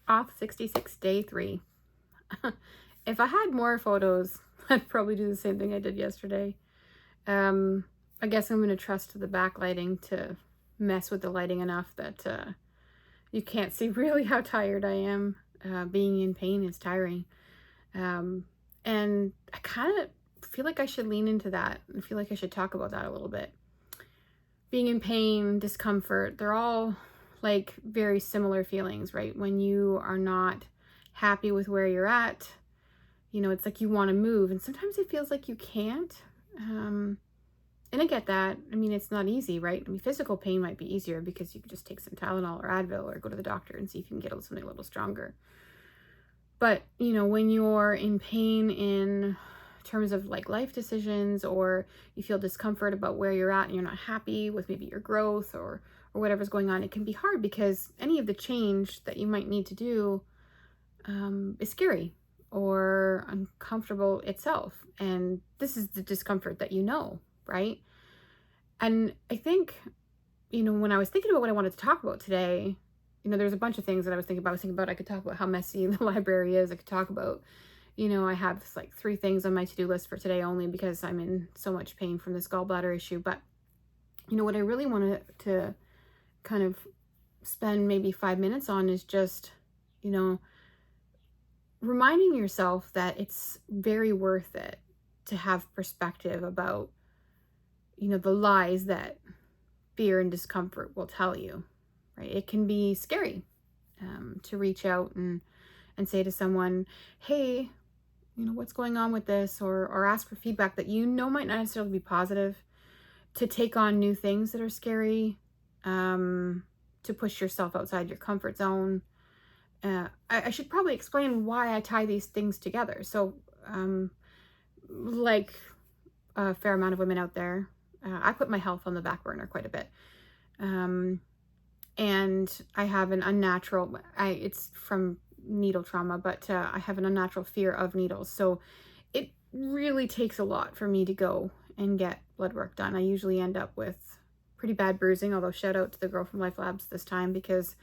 Auth 66 day 3. If I had more photos, I'd probably do the same thing I did yesterday. I guess I'm going to trust the backlighting to mess with the lighting enough that you can't see really how tired I am. Being in pain is tiring. And I kind of feel like I should lean into that. I feel like I should talk about that a little bit. Being in pain, discomfort, they're all like very similar feelings, right? When you are not happy with where you're at, it's like you want to move, and sometimes it feels like you can't. And I get that. I mean, it's not easy, right? I mean, physical pain might be easier because you could just take some Tylenol or Advil or go to the doctor and see if you can get something a little stronger. But, when you're in pain in terms of like life decisions, or you feel discomfort about where you're at and you're not happy with maybe your growth or whatever's going on, it can be hard because any of the change that you might need to do is scary or uncomfortable itself. And this is the discomfort that right? And I think, when I was thinking about what I wanted to talk about today, there's a bunch of things that I was thinking about. I could talk about how messy the library is. I could talk about, I have like 3 things on my to-do list for today only because I'm in so much pain from this gallbladder issue. But, what I really wanted to kind of spend maybe 5 minutes on is just, reminding yourself that it's very worth it to have perspective about, the lies that fear and discomfort will tell you, right? It can be scary to reach out and say to someone, hey, what's going on with this, or ask for feedback that might not necessarily be positive, to take on new things that are scary, to push yourself outside your comfort zone. I should probably explain why I tie these things together. So, like a fair amount of women out there, I put my health on the back burner quite a bit. And I have an unnatural, it's from needle trauma, but I have an unnatural fear of needles. So it really takes a lot for me to go and get blood work done. I usually end up with pretty bad bruising, although shout out to the girl from Life Labs this time because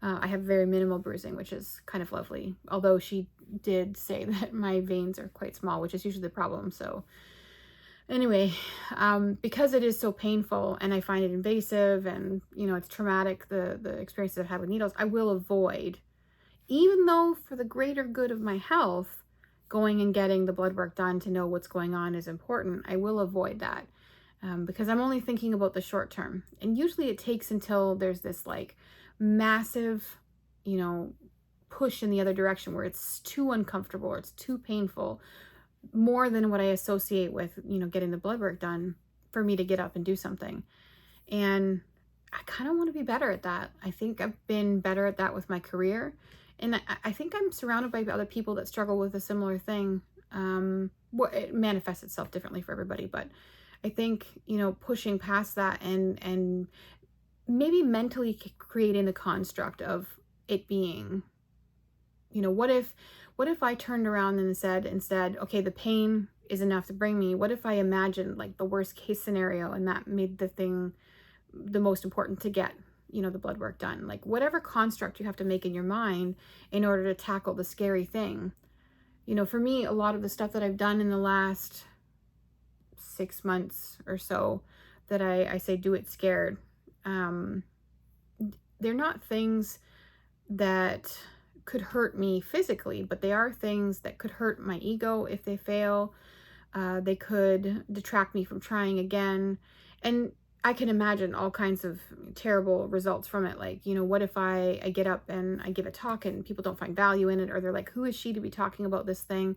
I have very minimal bruising, which is kind of lovely. Although she did say that my veins are quite small, which is usually the problem. So anyway, because it is so painful and I find it invasive and, it's traumatic, the experiences I've had with needles, I will avoid, even though for the greater good of my health, going and getting the blood work done to know what's going on is important. I will avoid that because I'm only thinking about the short term. And usually it takes until there's this like massive, push in the other direction where it's too uncomfortable or it's too painful, more than what I associate with, getting the blood work done, for me to get up and do something. And I kind of want to be better at that. I think I've been better at that with my career. And I think I'm surrounded by other people that struggle with a similar thing. It manifests itself differently for everybody, but I think, pushing past that and maybe mentally creating the construct of it being, what if I turned around and said instead, okay, the pain is enough to bring me. What if I imagined like the worst case scenario and that made the thing the most important to get, the blood work done? Like whatever construct you have to make in your mind in order to tackle the scary thing. For me, a lot of the stuff that I've done in the last 6 months or so that I say do it scared, they're not things that could hurt me physically, but they are things that could hurt my ego if they fail. They could detract me from trying again. And I can imagine all kinds of terrible results from it. Like, what if I get up and I give a talk and people don't find value in it, or they're like, who is she to be talking about this thing?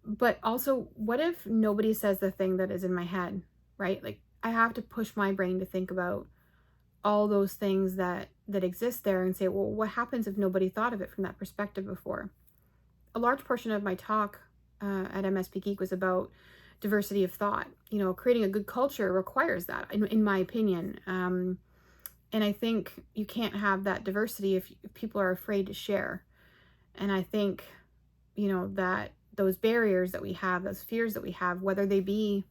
But also, what if nobody says the thing that is in my head, right? Like, I have to push my brain to think about all those things that exist there and say, well, what happens if nobody thought of it from that perspective before? A large portion of my talk at MSP Geek was about diversity of thought. Creating a good culture requires that, in my opinion. And I think you can't have that diversity if people are afraid to share. And I think, that those barriers that we have, those fears that we have, whether they be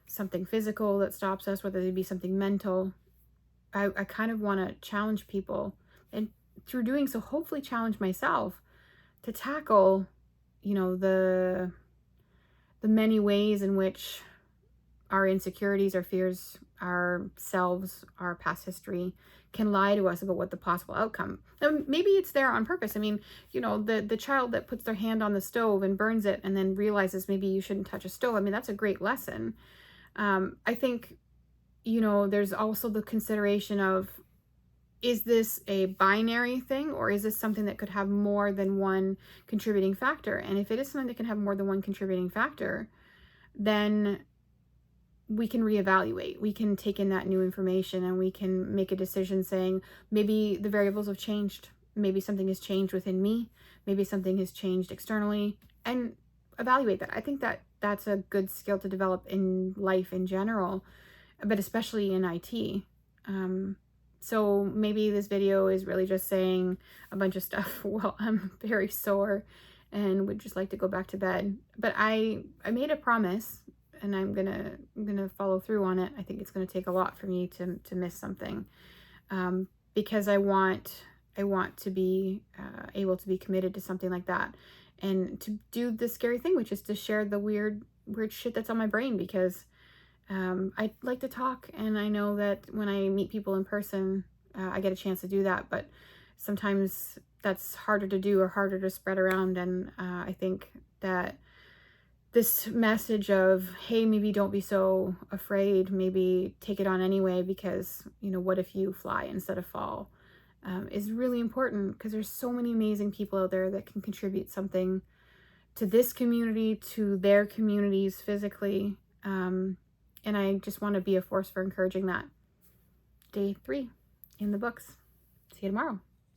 something physical that stops us, whether they be something mental, I kind of want to challenge people and through doing so, hopefully challenge myself to tackle, the many ways in which our insecurities, our fears, ourselves, our past history can lie to us about what the possible outcome. And maybe it's there on purpose. I mean, the child that puts their hand on the stove and burns it and then realizes maybe you shouldn't touch a stove. I mean, that's a great lesson. I think, there's also the consideration of, is this a binary thing, or is this something that could have more than one contributing factor? And if it is something that can have more than one contributing factor, then we can reevaluate. We can take in that new information and we can make a decision saying, maybe the variables have changed. Maybe something has changed within me. Maybe something has changed externally, and evaluate that. I think that that's a good skill to develop in life in general, but especially in IT. So maybe this video is really just saying a bunch of stuff. Well, I'm very sore and would just like to go back to bed. But I made a promise, and I'm gonna follow through on it. I think it's gonna take a lot for me to miss something, because I want to be able to be committed to something like that, and to do the scary thing, which is to share the weird shit that's on my brain, because I like to talk, and I know that when I meet people in person, I get a chance to do that, but sometimes that's harder to do or harder to spread around. And I think that this message of, hey, maybe don't be so afraid, maybe take it on anyway, because, what if you fly instead of fall, is really important, because there's so many amazing people out there that can contribute something to this community, to their communities physically. And I just want to be a force for encouraging that. Day 3 in the books. See you tomorrow.